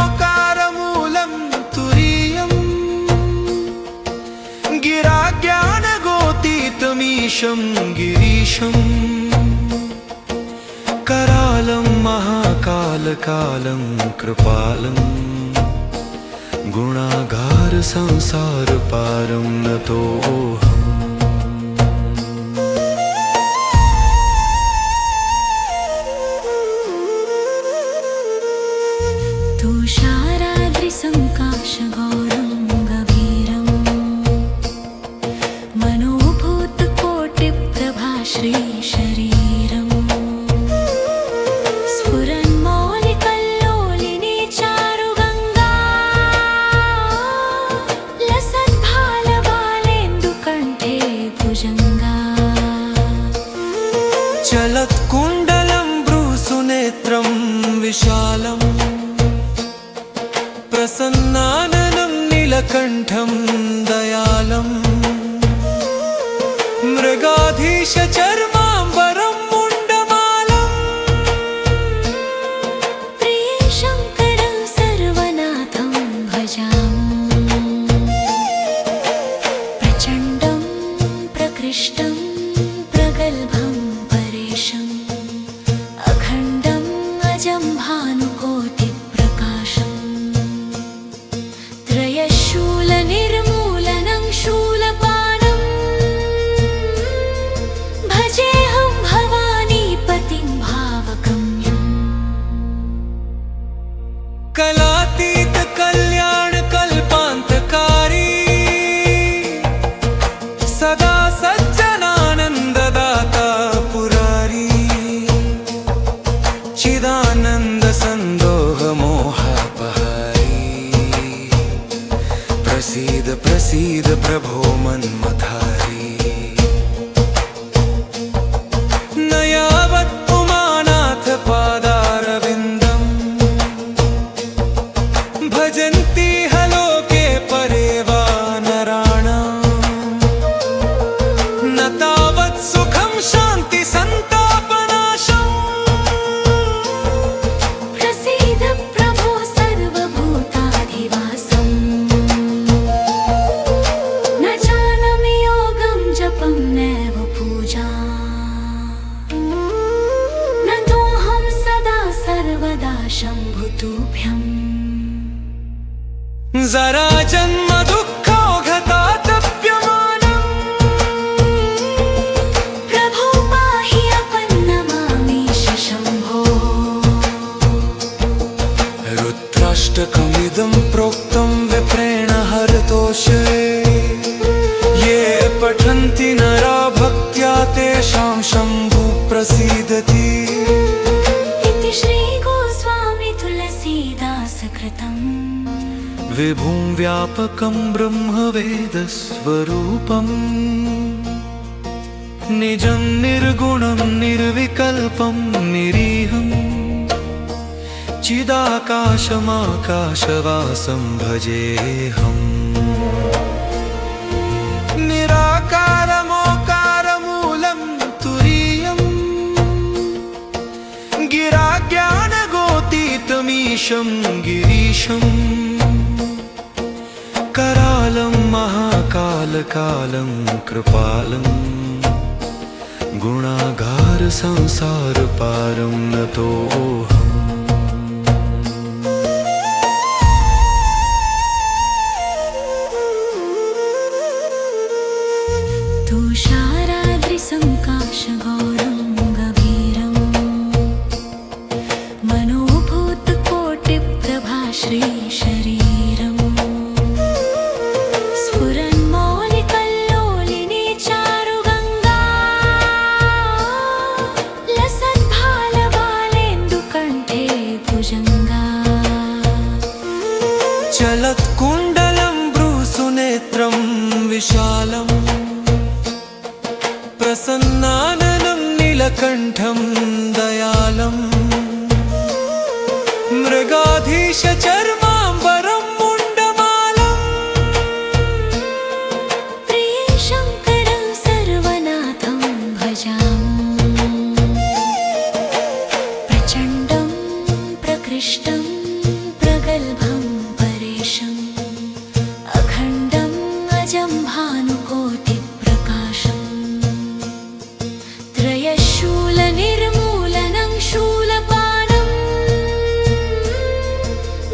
[SPEAKER 1] निराकारमोकारमूलं तुरीयम् गिराज्ञानगोतीतमीशं गिरीशम् करालं महाकालकालं कृपालं गुणागार संसारपारं नतोऽहम्
[SPEAKER 2] तुषाराद्रिसङ्काशगौरं गभीरम् मनोभूतकोटिप्रभा श्रीशरीरम् स्फुरन्मौलिकल्लोलिनी चारुगङ्गा लसद्भालबालेन्दुकण्ठे भुजङ्गा
[SPEAKER 1] चलत्कुण्डलं भ्रूसुनेत्रं विशालम् प्रसन्नाननं नीलकण्ठं दयालम् मृगाधीशचर्माम्बरं मुण्डमालम्
[SPEAKER 2] प्रिये शङ्करं सर्वनाथं भजामि प्रचण्डं प्रकृष्टं प्रगल्भं परेशम् अखण्डम् अजं भानुकोटिप्रकाशम् त्रयशूलनिर्मूलनं शूलपाणम् भजेऽहं भवानीपतिं भावगम्यम्
[SPEAKER 1] कलातीत कल्याण कल्पान्तकारी सदा सज्जनानन्ददाता पुरारी चिदानन्द सन्दोह मोहापहारी प्रसीद प्रसीद प्रभो मन्मथारी न यावत् उमानाथ पादारविन्दम् भजन्ति हलोके परे वा नराणाम् न तावत् सुखं शान्ति सन्तापनाशम्
[SPEAKER 2] प्रसीद प्रभो सर्वभूताधिवासम् न जानामि योगं जपं नैव पूजा न तोऽहं सदा सर्वदा शम्भुतुभ्यम्
[SPEAKER 1] जरा जन्म दुःखोघतातप्यमानम्
[SPEAKER 2] प्रभो पाहि अपन्नमामीश शम्भो
[SPEAKER 1] रुद्राष्टकमिदं प्रोक्तं विप्रेण हरतोषे ये पठन्ति नरा भक्त्या तेषां शम्भु प्रसीदति
[SPEAKER 2] इति श्रीगोस्वामी तुलसीदासकृतम्
[SPEAKER 1] विभुं व्यापकं ब्रह्मवेदस्वरूपम् निजं निर्गुणं निर्विकल्पं निरीहम् चिदाकाशमाकाशवासं भजेऽहम् निराकारमोकारमूलं तुरीयम् गिराज्ञानगोतीतमीशं गिरीशम् करालं महाकालकालं कृपालं गुणागार संसारपारं नतोऽहम्
[SPEAKER 2] तुषाराद्रिसङ्काशगौरं गभीरम् शरीरम् स्फुरन्मौलिकल्लोलिनी चारुगङ्गा लसद्भालबालेन्दुकण्ठे भुजङ्गा
[SPEAKER 1] चलत्कुण्डलं भ्रूसुनेत्रं विशालम् प्रसन्नाननं नीलकण्ठं दयालम् मृगाधीशचर्माम्बरं मुण्डमालम्
[SPEAKER 2] प्रियशङ्करं सर्वनाथं भजामि प्रचण्डं प्रकृष्टं प्रगल्भं परेशम् अखण्डम् अजं भानुकोटिप्रकाशम् त्रयशूलनिर्मूलनं शूलपानम्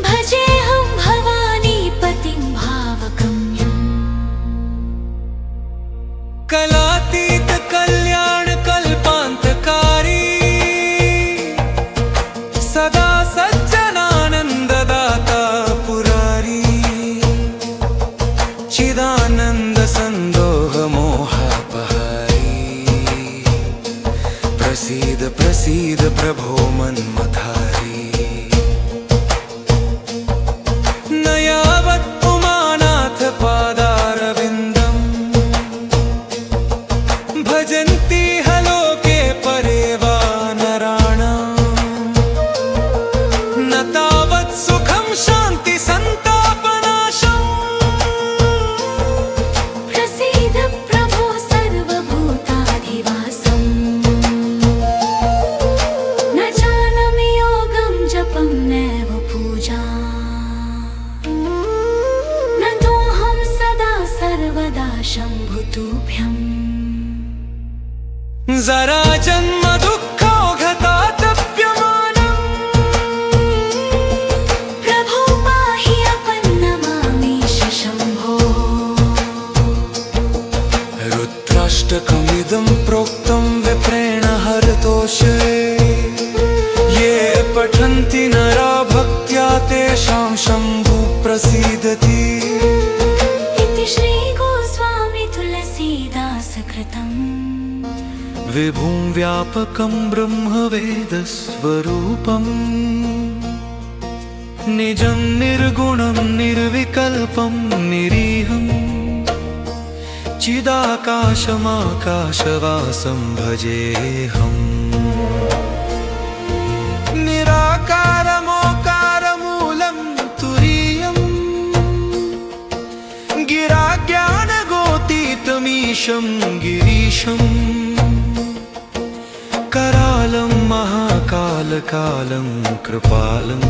[SPEAKER 2] भजेऽहं भवानीपतिं भावगम्यम्
[SPEAKER 1] कलातीत कल्याण कल्पान्तकारी सदा सज्जनानन्ददाता पुरारी चिदानन्द सन्दोह मोहापहारी प्रसीद प्रसीद प्रभो मन्मथारी न यावत् उमानाथ पादारविन्दम् भजन्ति लोके परे वा नराणाम् न तावत् सुखं शान्ति सन्तापनाशम्
[SPEAKER 2] प्रसीद प्रभो सर्वभूताधिवासम् न जानामि योगं जपं नैव पूजा न तोऽहं सदा सर्वदा शम्भुतुभ्यम्
[SPEAKER 1] जरा जन्म दुःखौघतातप्यमानम्
[SPEAKER 2] प्रभो पाहि अपन्नमामीश शम्भो
[SPEAKER 1] रुद्राष्टकमिदं प्रोक्तं विप्रेण हरतोषे ये पठन्ति नरा भक्त्या तेषां शम्भु प्रसीदति
[SPEAKER 2] इति श्रीगोस्वामी तुलसीदासकृतम्
[SPEAKER 1] विभुं व्यापकं ब्रह्मवेदस्वरूपम् निजं निर्गुणं निर्विकल्पं निरीहम् चिदाकाशमाकाशवासं भजेऽहम् निराकारमोकारमूलं तुरीयम् गिराज्ञानगोतीतमीशं गिरीशम् करालं महाकालकालं कृपालं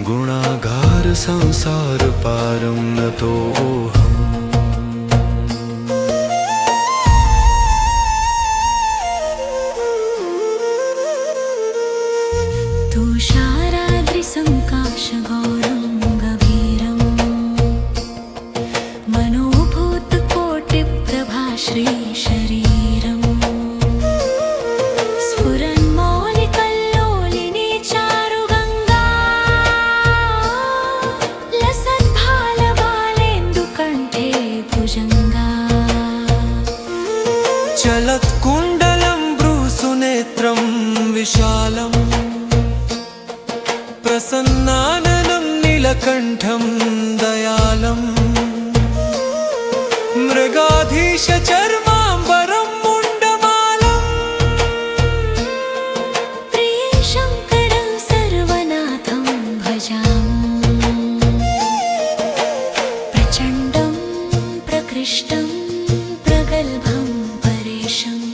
[SPEAKER 1] गुणागार संसारपारं नतोऽहम्
[SPEAKER 2] तुषाराद्रिसङ्काशगौरं गभीरम् मनोभूतकोटिप्रभाश्री शरीरम् स्फुरन्मौलिकल्लोलिनी चारुगङ्गा लसद्भालबालेन्दुकण्ठे भुजङ्गा
[SPEAKER 1] चलत्कुण्डलं भ्रूसुनेत्रं विशालम् प्रसन्नाननं नीलकण्ठं दयालम् मृगाधीशचर्माम्बरं मुण्डमालम्
[SPEAKER 2] प्रियशङ्करं सर्वनाथं भजामि प्रचण्डं प्रकृष्टं प्रगल्भं परेशम्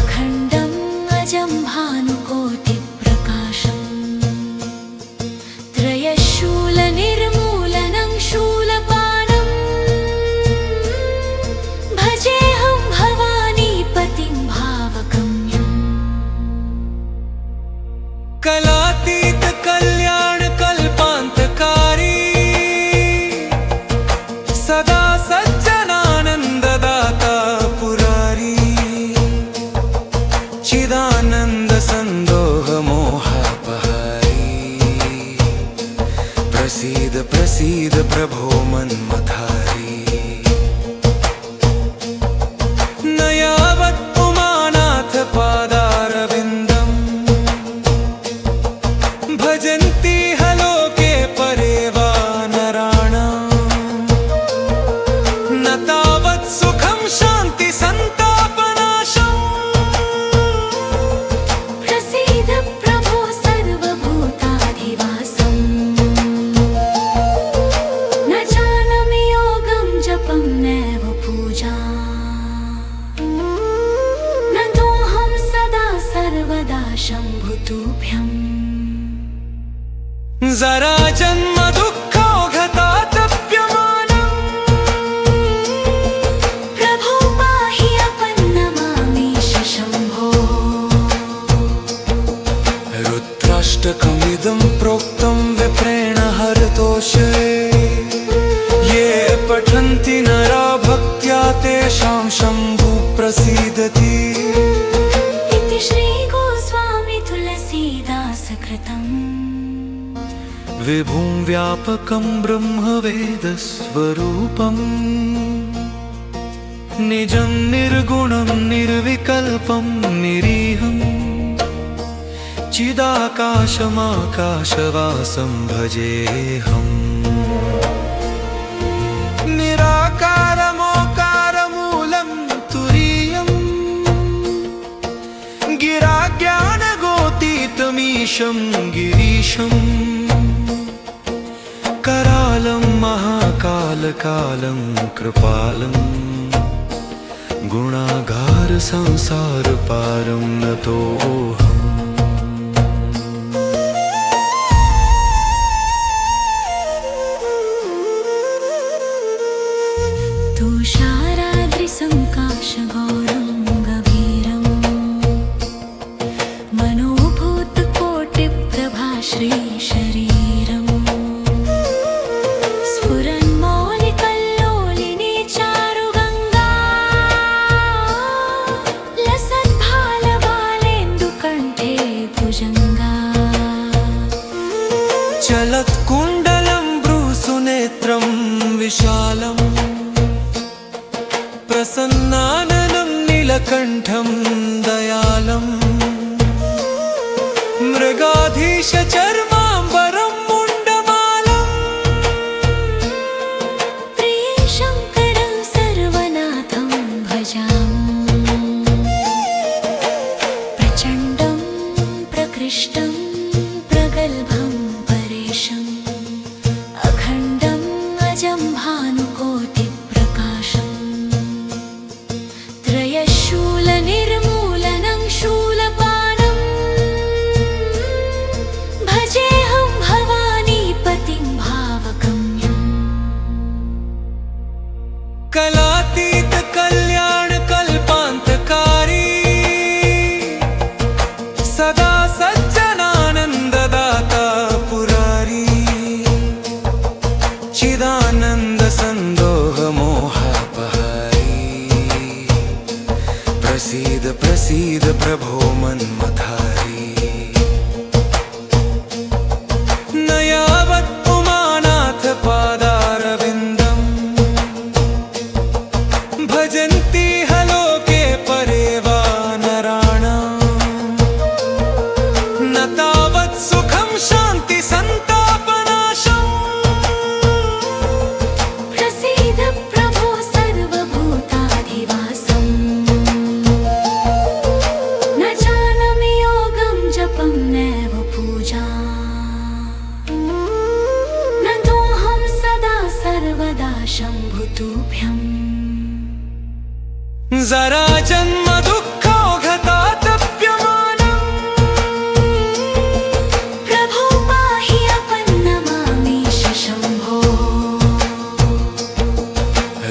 [SPEAKER 2] अखण्डम् अजं भानुकोटिप्रकाशम् त्रयशूलनिर्मूलनं शूलपानम् भजेऽहं भवानीपतिं भावगम्यम्
[SPEAKER 1] कलातीत कल्याण कल्पान्तकारी सदा सज्जना प्रसीद प्रसीद प्रभो मन्मथारी न यावत् उमानाथ पादारविन्दम् भजन्ति लोके परे वा नराणाम् न तावत् सुखं शान्ति सन्तापनाशम्
[SPEAKER 2] प्रसीद प्रभो सर्वभूताधिवासम् न जानामि योगं जपं नैव पूजा न तोऽहं सदा सर्वदा शम्भुतुभ्यम्
[SPEAKER 1] जरा जन्म दुःखौघतातप्यमानम्
[SPEAKER 2] प्रभो पाहि अपन्नमामीश शम्भो
[SPEAKER 1] रुद्राष्टकमिदं प्रोक्तं विप्रेण हरतोषे ये पठन्ति नरा भक्त्या तेषां शम्भु प्रसीदति
[SPEAKER 2] इति श्रीगोस्वामी तुलसीदासकृतम्
[SPEAKER 1] विभुं व्यापकं ब्रह्मवेदस्वरूपम् निजं निर्गुणं निर्विकल्पं निरीहम् चिदाकाशमाकाशवासं भजेऽहम् निराकारमोकारमूलं तुरीयम् गिराज्ञानगोतीतमीशं गिरीशम् करालं महाकालकालं कृपालं गुणागार संसारपारं नतोऽहम्
[SPEAKER 2] तुषाराद्रिसङ्काशगौरं गभीरम् मनोभूतकोटिप्रभा श्रीशरीरम् स्फुरन्मौलिकल्लोलिनी चारुगङ्गा लसद्भालबालेन्दुकण्ठे भुजङ्गा
[SPEAKER 1] चलत्कुण्डलं भ्रूसुनेत्रं विशालम् प्रसन्नाननं नीलकण्ठं दयालम् मृगाधीशचर्माम्बरं मुण्डमालम्
[SPEAKER 2] प्रियशङ्करं सर्वनाथं भजामि प्रचण्डं प्रकृष्टं प्रगल्भं परेशम् अखण्डम् अजं भानुकोटिप्रकाशम् त्रयशूलनिर्मूलनं शूलपाणम् भजेऽहं भवानीपतिं भावगम्यम्
[SPEAKER 1] कलातीत कल्याण कल्पान्तकारी सदा सज्जनानन्ददाता पुरारी चिदानन्द सन्दोह मोहापहारी प्रसीद प्रसीद प्रभो मन्मथारी न यावत् उमानाथ पादारविन्दम् भजन्ति लोके परे वा नराणाम् न तावत् सुखं शान्ति सन्तापनाशम्
[SPEAKER 2] प्रसीद प्रभो सर्वभूताधिवासम् न जानामि योगं जपं नैव पूजा न तोऽहं सदा सर्वदा शम्भुतुभ्यम्
[SPEAKER 1] जरा जन्म दुःखौघतातप्यमानम्
[SPEAKER 2] प्रभो पाहि अपन्नमामीश शम्भो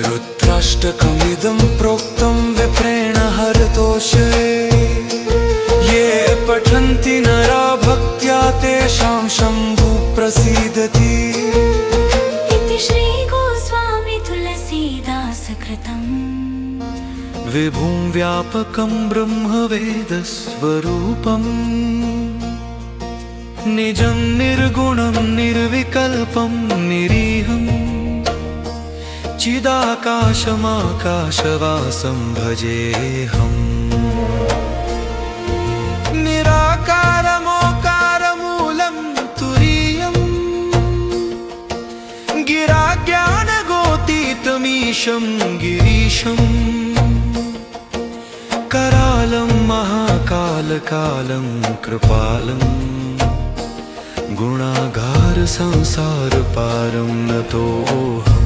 [SPEAKER 1] रुद्राष्टकमिदं प्रोक्तं विप्रेण हरतोषे ये पठन्ति नरा भक्त्या तेषां शम्भु प्रसीदति
[SPEAKER 2] इति श्रीगोस्वामी तुलसीदासकृतम्
[SPEAKER 1] विभुं व्यापकं ब्रह्मवेदस्वरूपम् निजं निर्गुणं निर्विकल्पं निर्विकल्पं निरीहम् चिदाकाशमाकाशवासं भजेऽहम् निराकारमोकारमूलं तुरीयम् गिराज्ञानगोतीतमीशं गिरीशम् करालं महाकालकालं कृपालम् गुणागार संसार पारं नतोऽहम्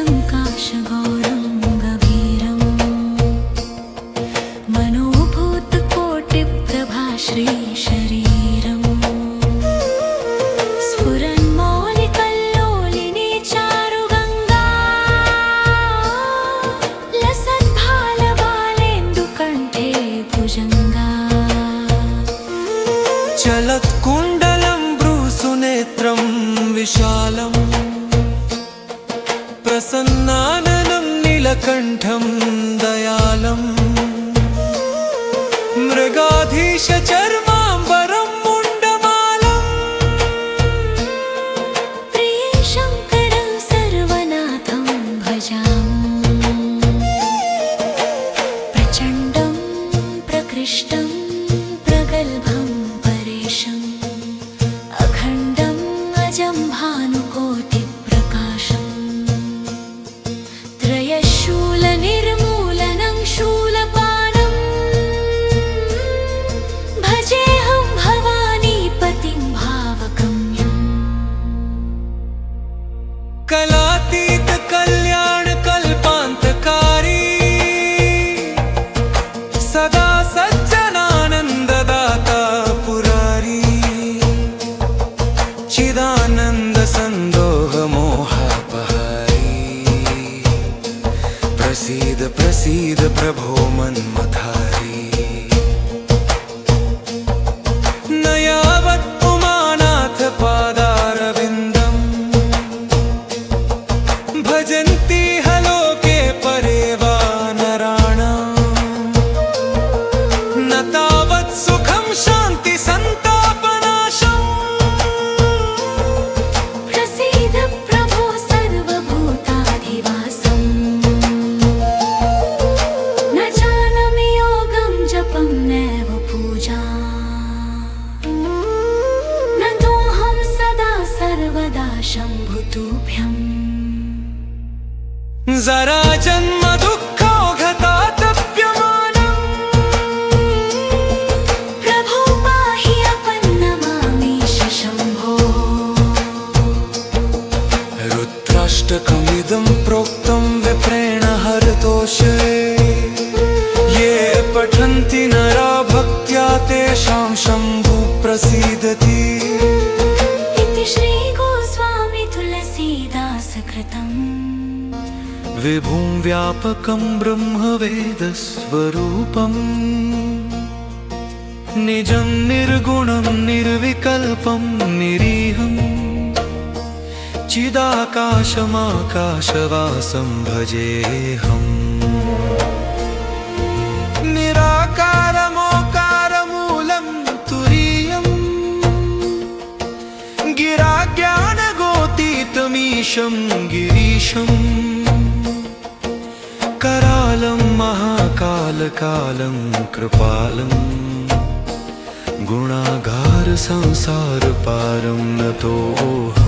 [SPEAKER 2] तुषाराद्रिसङ्काशगौरं गभीरं मनोभूतकोटिप्रभाश्रीशरीरम् स्फुरन्मौलिकल्लोलिनी चारुगङ्गा लसद्भालबालेन्दुकण्ठे भुजङ्गा
[SPEAKER 1] चलत्कुण्डलं भ्रूसुनेत्रं विशालम् प्रसन्नाननं नीलकण्ठं दयालम् मृगाधीशचर्माम्बरं मुण्डमालम्
[SPEAKER 2] प्रियशङ्करं सर्वनाथं भजामि प्रचण्डं प्रकृष्टं प्रगल्भं परेशम् अखण्डम् अजं भानुकोटिप्रकाशम् त्रयशूलनिर्मूलनं शूलपानम् भजेऽहं भवानीपतिं भावगम्यम्
[SPEAKER 1] कलातीत कल्याण कल्पान्तकारी सदा सज्जनानन्ददाता पुरारी चिदानन्द सन्दोह मोहापहारी प्रसीद प्रसीद प्रभो मन्मथारी न यावत् उमानाथ पादारविन्दम् भजन्ति हलोके परे वा नराणाम् न तावत् सुखं शान्ति सन्तापनाशम्
[SPEAKER 2] प्रसीद प्रभो सर्वभूताधिवासम् न जानामि योगं जपं नैव पूजा नतोऽहं सदा सर्वदा शम्भुतुभ्यम्
[SPEAKER 1] जरा जन्म दुःखौघतातप्यमानम्
[SPEAKER 2] प्रभो पाहि अपन्नमामीश शम्भो
[SPEAKER 1] रुद्राष्टकमिदं प्रोक्तं विप्रेण हरतोषे ये पठन्ति नरा भक्त्या तेषां शम्भुः प्रसीदति
[SPEAKER 2] इति श्रीगोस्वामी तुलसीदासकृतम्
[SPEAKER 1] विभुं व्यापकं ब्रह्मवेदस्वरूपम् निजं निर्गुणं निर्विकल्पं निरीहम् चिदाकाशमाकाशवासं भजेऽहम् निराकारमोकारमूलं तुरीयम् गिराज्ञानगोतीतमीशं गिरीशम् करालं महाकालकालं कृपालम् गुणागार संसार पारं नतोऽहम्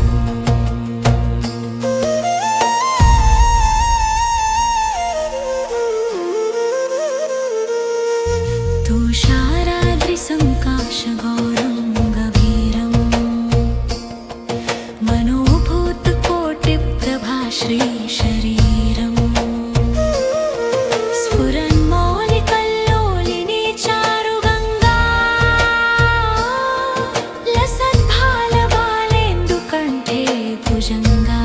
[SPEAKER 2] तुषाराद्रिसङ्काशगौरं गभीरं मनोभूतकोटिप्रभाश्रीशरीरम् स्फुरन्मौलिकल्लोलिनी चारुगङ्गा लसद्भालबालेन्दुकण्ठे भुजङ्गा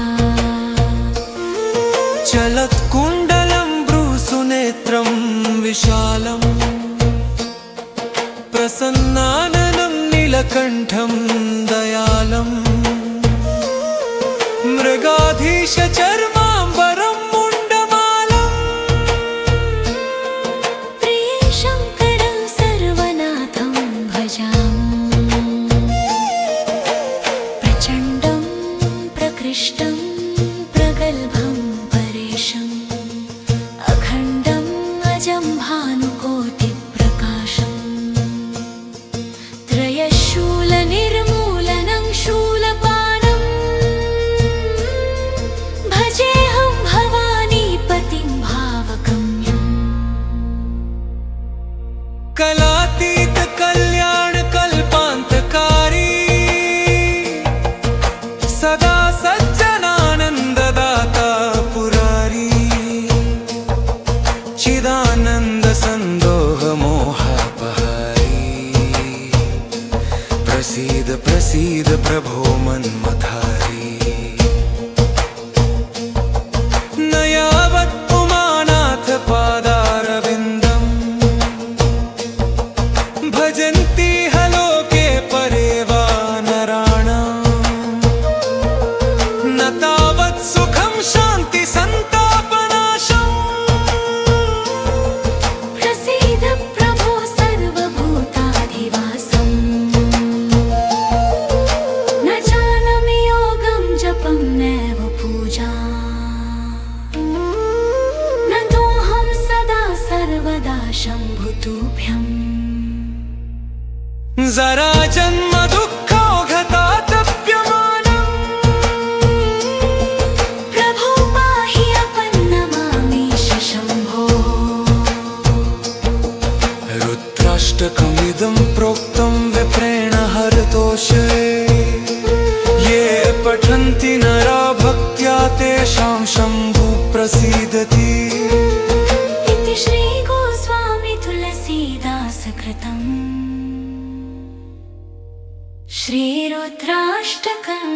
[SPEAKER 1] चलत्कुण्डलं भ्रूसुनेत्रं विशालम् प्रसन्नाननं नीलकण्ठं दयालम् मृगाधीशचर्माम्बरं मुण्डमालम्
[SPEAKER 2] तेजं भानुकोटिप्रकाशम् त्रयशूलनिर्मूलनं शूलपाणम् भजेऽहं भवानीपतिं भावगम्यम्
[SPEAKER 1] कलातीत कल्याण कल्पान्तकारी सदा सज्जनानन्ददाता पुरारी चिदानन्द सन्दोह मोहापहारी प्रसीद प्रसीद प्रभो मन्मथारी न यावत् उमानाथ पादारविन्दम् भजन्ति लोके परे वा नराणाम् न तावत् सुखं शान्ति सन्तापनाशम्
[SPEAKER 2] प्रसीद प्रभो सर्वभूताधिवासम् न जानामि योगं जपं नैव पूजा न तोऽहं सदा सर्वदा शम्भुतुभ्यम्
[SPEAKER 1] जरा जन्म दुःखौघतातप्यमानम्
[SPEAKER 2] प्रभो पाहि अपन्नमामीश शम्भो
[SPEAKER 1] रुद्राष्टकमिदं प्रोक्तं विप्रेण हरतोषे ये पठन्ति नरा भक्त्या तेषां शम्भु प्रसीदति
[SPEAKER 2] इति श्रीगोस्वामी तुलसीदासकृतम् श्रीरुद्राष्टकम्।